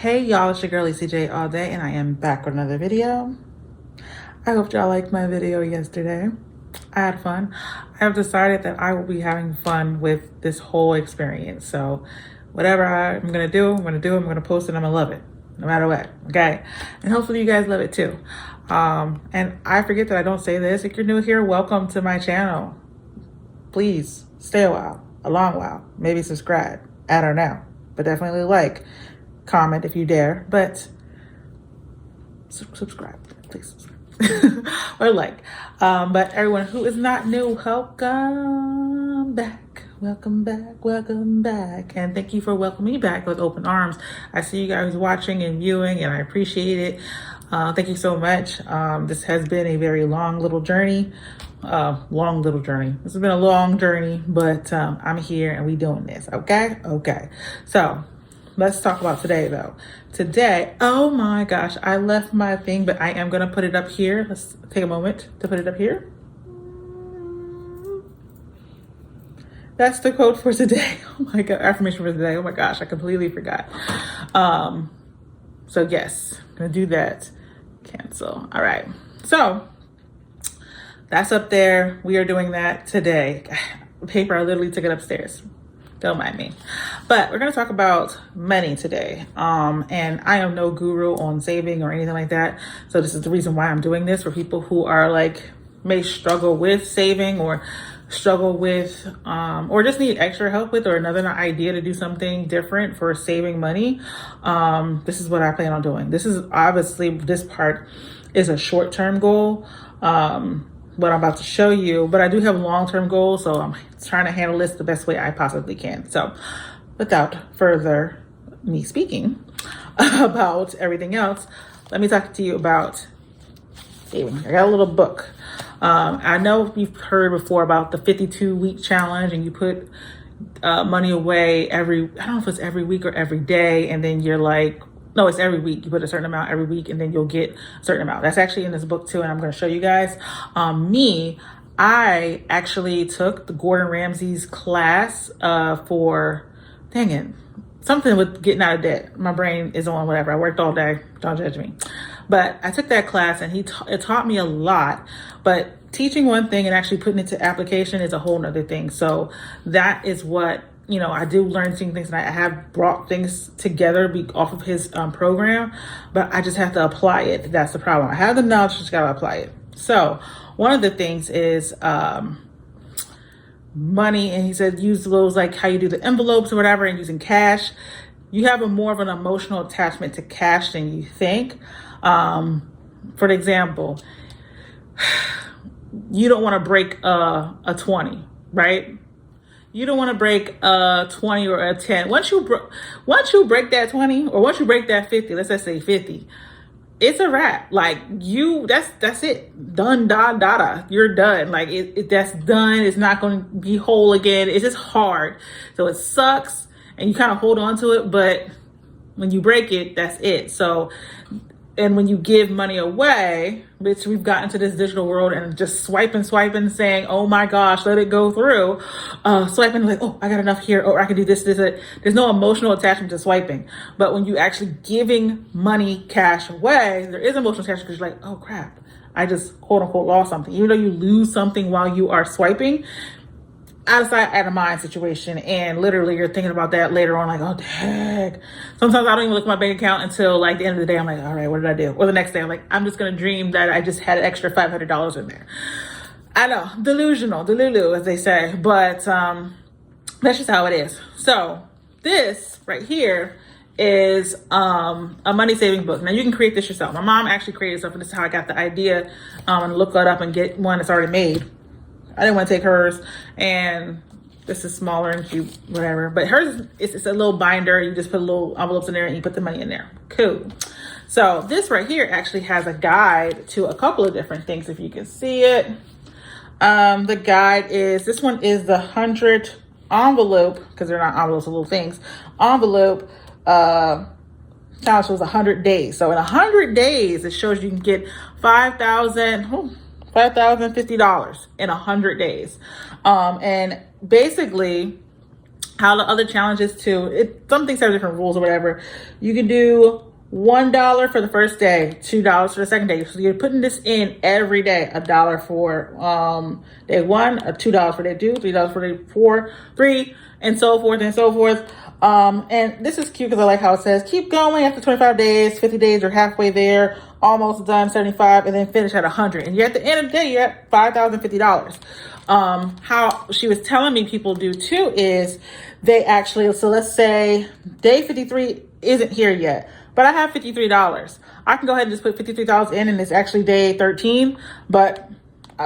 Hey y'all, it's your girl CJ all day, and I am back with another video. I hope y'all liked my video yesterday. I had fun. I have decided that I will be having fun with this whole experience. So whatever I'm gonna do, I'm gonna post it, I'm gonna love it, no matter what, okay? And hopefully you guys love it too. And I forget that I don't say this. If you're new here, welcome to my channel. Please stay a long while, maybe subscribe. I don't know, but definitely like, comment if you dare, but subscribe, please subscribe. Or like. But everyone who is not new, welcome back, and thank you for welcoming me back with open arms. I see you guys watching and viewing, and I appreciate it. Thank you so much. This has been a very long little journey. This has been a long journey, but I'm here and we doing this. Okay. So let's talk about today though. Today, oh my gosh, I left my thing, but I am gonna put it up here. Let's take a moment to put it up here. That's the quote for today. Oh my God, affirmation for today. Oh my gosh, I completely forgot. So yes, I'm gonna do that. Cancel. All right, so that's up there. We are doing that today. Paper, I literally took it upstairs. Don't mind me. But we're going to talk about money today. And I am no guru on saving or anything like that. So this is the reason why I'm doing this, for people who are may struggle with saving, or struggle with, or just need extra help with, or another idea to do something different for saving money. This is what I plan on doing. This is obviously, this part is a short-term goal. What I'm about to show you, but I do have long-term goals, so I'm trying to handle this the best way I possibly can. So without further me speaking about everything else, let me talk to you about saving. I got a little book. I know you've heard before about the 52-week challenge, and you put money away I don't know if it's every week or every day, and then you're no, it's every week. You put a certain amount every week, and then you'll get a certain amount. That's actually in this book too, and I'm going to show you guys. I actually took the Gordon Ramsay's class for, dang it, something with getting out of debt. My brain is on whatever. I worked all day. Don't judge me. But I took that class, and it taught me a lot. But teaching one thing and actually putting it to application is a whole nother thing. So that is what, I do learn things, and I have brought things together off of his program, but I just have to apply it. That's the problem. I have the knowledge, just gotta apply it. So one of the things is money, and he said use those, like how you do the envelopes or whatever, and using cash. You have more of an emotional attachment to cash than you think. For example, you don't want to break a 20, right? You don't want to break a 20 or a 10. Once you break that 20, or once you break that 50, let's just say 50, it's a wrap. That's it. Done, da. You're done. That's done. It's not going to be whole again. It's just hard. So it sucks, and you kind of hold on to it, but when you break it, that's it. So, and when you give money away, which we've gotten to this digital world and just swiping, saying, oh my gosh, let it go through. Swiping oh, I got enough here, or I can do this. There's no emotional attachment to swiping. But when you actually giving money, cash away, there is emotional attachment, because you're like, oh crap, I just quote unquote lost something. Even though you lose something while you are swiping, out of sight, out of mind situation. And literally you're thinking about that later on, oh dang. Sometimes I don't even look at my bank account until the end of the day. I'm like, all right, what did I do? Or the next day, I'm like, I'm just going to dream that I just had an extra $500 in there. I know, delusional, delulu, as they say, but that's just how it is. So this right here is a money saving book. Now you can create this yourself. My mom actually created stuff, and this is how I got the idea, and look that up and get one that's already made. I didn't want to take hers, and this is smaller and cute, whatever. But hers, it's a little binder. You just put little envelopes in there, and you put the money in there. Cool. So this right here actually has a guide to a couple of different things, if you can see it. The guide is, this one is the 100 envelope, because they're not envelopes, they're little things. Envelope now shows 100 days. So in 100 days, it shows you can get $5,050 in 100 days. And basically How the other challenges too, some things have different rules or whatever. You can do $1 for the first day, $2 for the second day. So you're putting this in every day. $1 for day one, $2 for day two, $3 for day four, three, and so forth and so forth. And this is cute because I like how it says keep going after 25 days, 50 days, you're halfway there, almost done, 75, and then finish at 100. And you're at the end of the day, you're at $5,050. How she was telling me people do too is they actually, so let's say day 53 isn't here yet, but I have $53. I can go ahead and just put $53 in, and it's actually day 13, but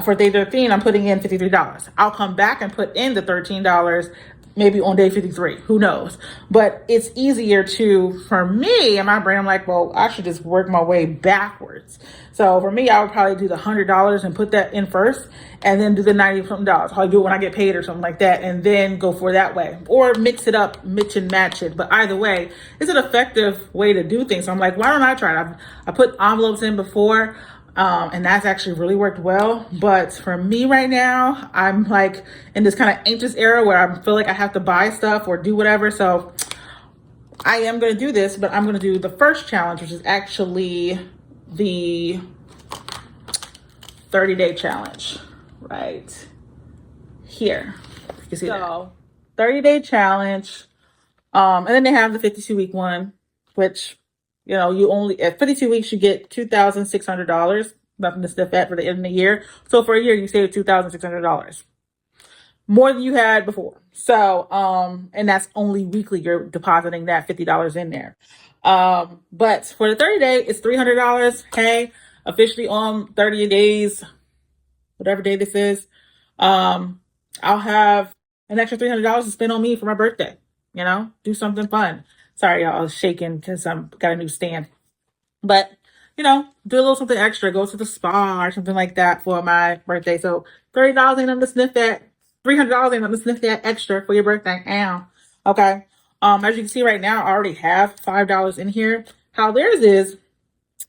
for day 13, I'm putting in $53. I'll come back and put in the $13 maybe on day 53, who knows? But it's easier to, for me, in my brain, I'm like, well, I should just work my way backwards. So for me, I would probably do the $100 and put that in first, and then do the 90 something dollars. I'll do it when I get paid or something like that, and then go for that way. Or mix it up, mix and match it. But either way, it's an effective way to do things. So I'm like, why don't I try it? I put envelopes in before. And that's actually really worked well. But for me right now, I'm like in this kind of anxious era where I feel like I have to buy stuff or do whatever. So I am going to do this, but I'm going to do the first challenge, which is actually the 30-day challenge right here. You can see that. 30-day challenge. And then they have the 52-week one, which, you know, you only at 52 weeks you get $2,600, nothing to sniff at for the end of the year. So for a year you save $2,600, more than you had before. So and that's only weekly. You're depositing that $50 in there. But for the 30-day, it's $300. Hey, officially on 30 days, whatever day this is, I'll have an extra $300 to spend on me for my birthday. You know, do something fun. Sorry, y'all, I was shaking because I'm got a new stand. But, you know, do a little something extra. Go to the spa or something like that for my birthday. So $30 ain't nothing to sniff at. $300 ain't nothing to sniff that extra for your birthday. Ow. Okay. As you can see right now, I already have $5 in here. How theirs is,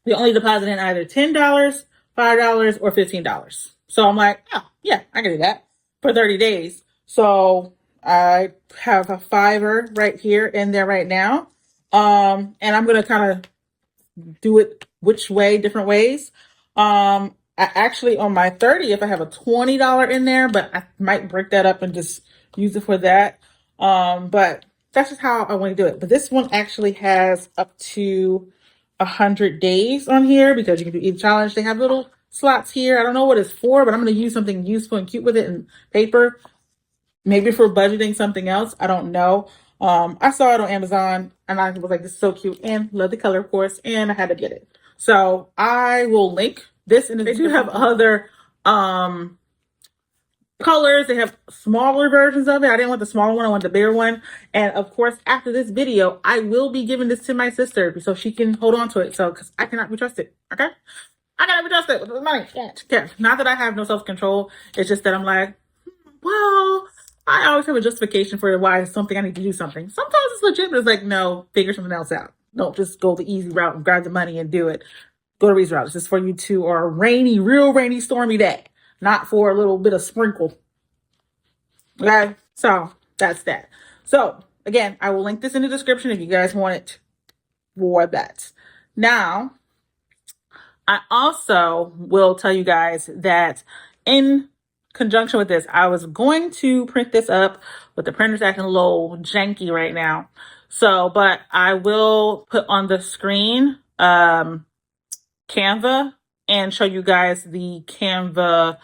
you only deposit in either $10, $5, or $15. So I'm like, oh, yeah, I can do that for 30 days. So I have a $5 right here in there right now. And I'm going to kind of do it which way, different ways. I actually, on my 30, if I have a $20 in there, but I might break that up and just use it for that. But that's just how I want to do it. But this one actually has up to 100 days on here because you can do each challenge. They have little slots here. I don't know what it's for, but I'm going to use something useful and cute with it in paper. Maybe for budgeting something else. I don't know. I saw it on Amazon and I was like, this is so cute, and love the color, of course, and I had to get it. So I will link this, and they do have other colors. They have smaller versions of it. I didn't want the smaller one, I want the bigger one. And of course, after this video, I will be giving this to my sister so she can hold on to it. So, because I cannot be trusted, okay? I cannot be trusted with the money. Cash. Not that I have no self-control. It's just that I'm like, well, I always have a justification for why it's something I need to do something. Sometimes it's legit, but it's like, no, figure something else out. Don't just go the easy route and grab the money and do it. Go the easy route. This is for you two or a rainy, real rainy, stormy day, not for a little bit of sprinkle. Okay, so that's that. So again, I will link this in the description if you guys want it for that. Now, I also will tell you guys that in conjunction with this, I was going to print this up, but the printer's acting a little janky right now. So, but I will put on the screen Canva and show you guys the Canva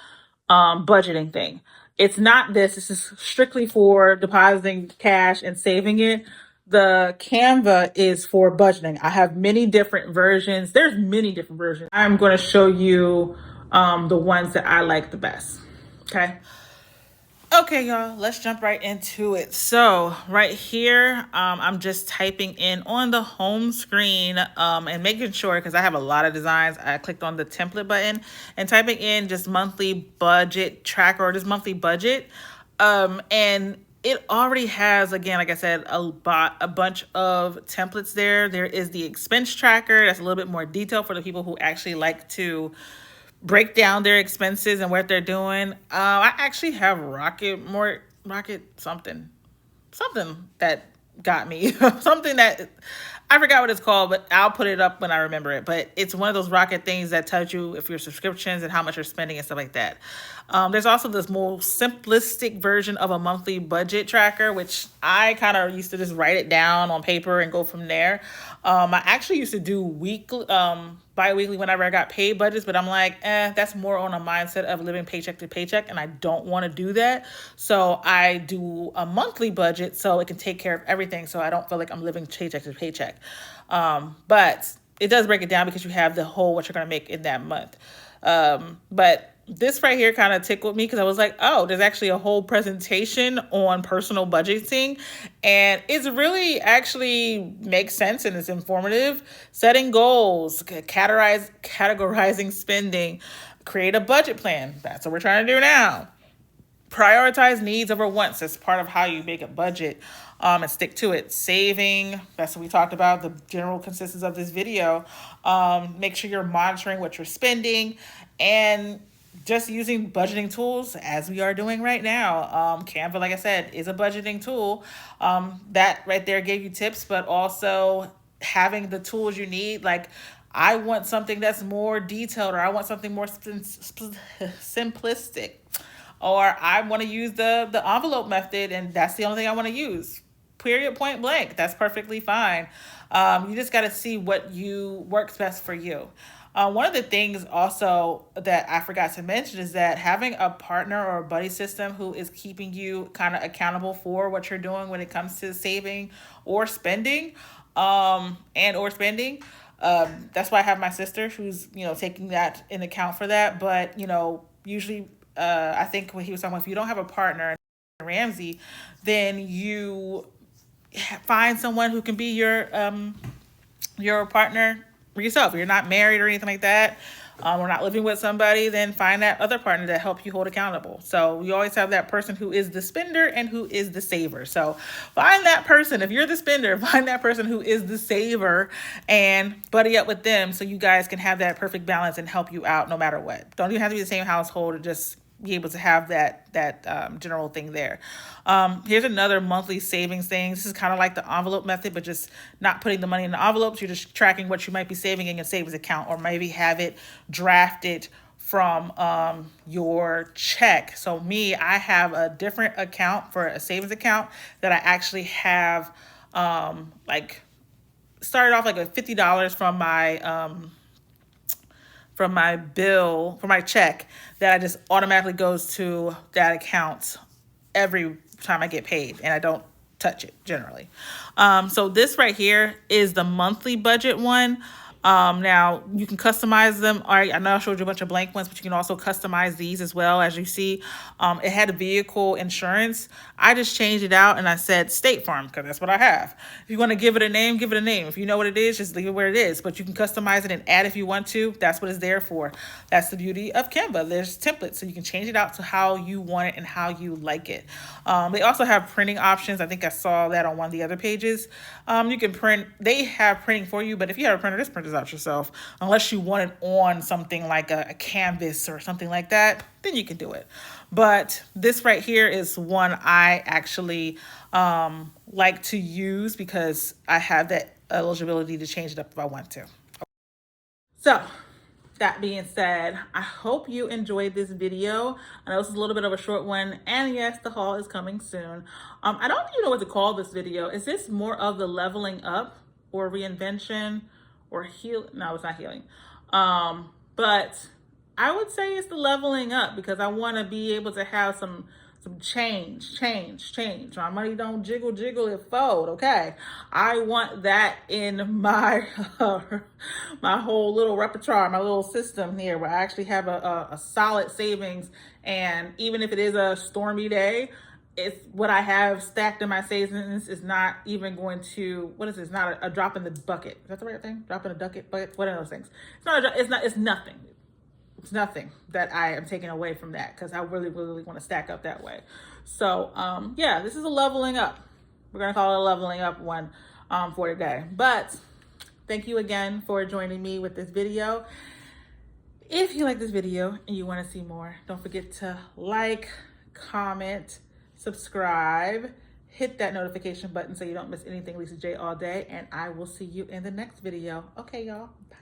budgeting thing. It's not this. This is strictly for depositing cash and saving it. The Canva is for budgeting. I have many different versions. There's many different versions. I'm going to show you the ones that I like the best. Okay. Okay, y'all, let's jump right into it. So right here, I'm just typing in on the home screen and making sure, because I have a lot of designs, I clicked on the template button and typing in just monthly budget tracker or just monthly budget. And it already has, again, like I said, a bunch of templates there. There is the expense tracker. That's a little bit more detailed for the people who actually like to break down their expenses and what they're doing. I actually have Rocket something. something that got me something that I forgot what it's called, but I'll put it up when I remember it. But it's one of those rocket things that tells you if your subscriptions and how much you're spending and stuff like that. There's also this more simplistic version of a monthly budget tracker, which I kind of used to just write it down on paper and go from there. I actually used to do weekly, bi-weekly whenever I got paid budgets, but I'm like, that's more on a mindset of living paycheck to paycheck, and I don't want to do that. So I do a monthly budget so it can take care of everything, so I don't feel like I'm living paycheck to paycheck. But it does break it down because you have the whole what you're going to make in that month. But this right here kind of tickled me because I was like, oh, there's actually a whole presentation on personal budgeting, and it's really actually makes sense and it's informative. Setting goals, categorizing spending, create a budget plan. That's what we're trying to do now. Prioritize needs over wants. That's part of how you make a budget, and stick to it. Saving, that's what we talked about, the general consistency of this video. Make sure you're monitoring what you're spending and just using budgeting tools as we are doing right now. Canva, like I said, is a budgeting tool. That right there gave you tips, but also having the tools you need. Like, I want something that's more detailed, or I want something more simplistic, or I want to use the envelope method, and that's the only thing I want to use. Period, point blank. That's perfectly fine. You just got to see what works best for you. One of the things also that I forgot to mention is that having a partner or a buddy system who is keeping you kind of accountable for what you're doing when it comes to saving or spending, that's why I have my sister who's, taking that in account for that. But, usually, I think when he was talking about, if you don't have a partner, Ramsey, then you find someone who can be your partner yourself. If you're not married or anything like that, or not living with somebody, then find that other partner to help you hold accountable. So you always have that person who is the spender and who is the saver. So find that person. If you're the spender, find that person who is the saver and buddy up with them so you guys can have that perfect balance and help you out no matter what. Don't even have to be the same household, or just be able to have that general thing there. Here's another monthly savings thing. This is kind of like the envelope method, but just not putting the money in the envelopes. You're just tracking what you might be saving in your savings account, or maybe have it drafted from your check. So I have a different account for a savings account that I actually have started off like a $50 from my bill, from my check, that just automatically goes to that account every time I get paid, and I don't touch it generally. So this right here is the monthly budget one. Now you can customize them. All right, I know I showed you a bunch of blank ones, but you can also customize these as well. As you see, it had a vehicle insurance. I just changed it out and I said State Farm because that's what I have. If you want to give it a name, give it a name. If you know what it is, just leave it where it is. But you can customize it and add if you want to. That's what it's there for. That's the beauty of Canva. There's templates, so you can change it out to how you want it and how you like it. They also have printing options. I think I saw that on one of the other pages. You can print. They have printing for you, but if you have a printer, just print this out yourself. Unless you want it on something like a canvas or something like that, then you can do it. But this right here is one I actually like to use because I have that eligibility to change it up if I want to. So that being said, I hope you enjoyed this video. I know this is a little bit of a short one, and yes, the haul is coming soon. I don't even know what to call this video. Is this more of the leveling up or reinvention or heal? No, it's not healing. But I would say it's the leveling up because I want to be able to have some change. My money don't jiggle, it fold, okay? I want that in my my whole little repertoire, my little system here, where I actually have a solid savings, and even if it is a stormy day, it's what I have stacked in my savings is not even going to, what is this? Not a drop in the bucket. Is that the right thing? Drop in a bucket? What are those things? It's nothing. It's nothing that I am taking away from that because I really, really want to stack up that way. So, yeah, this is a leveling up. We're going to call it a leveling up one for today. But thank you again for joining me with this video. If you like this video and you want to see more, don't forget to like, comment, subscribe, hit that notification button so you don't miss anything Lisa J all day. And I will see you in the next video. Okay, y'all. Bye.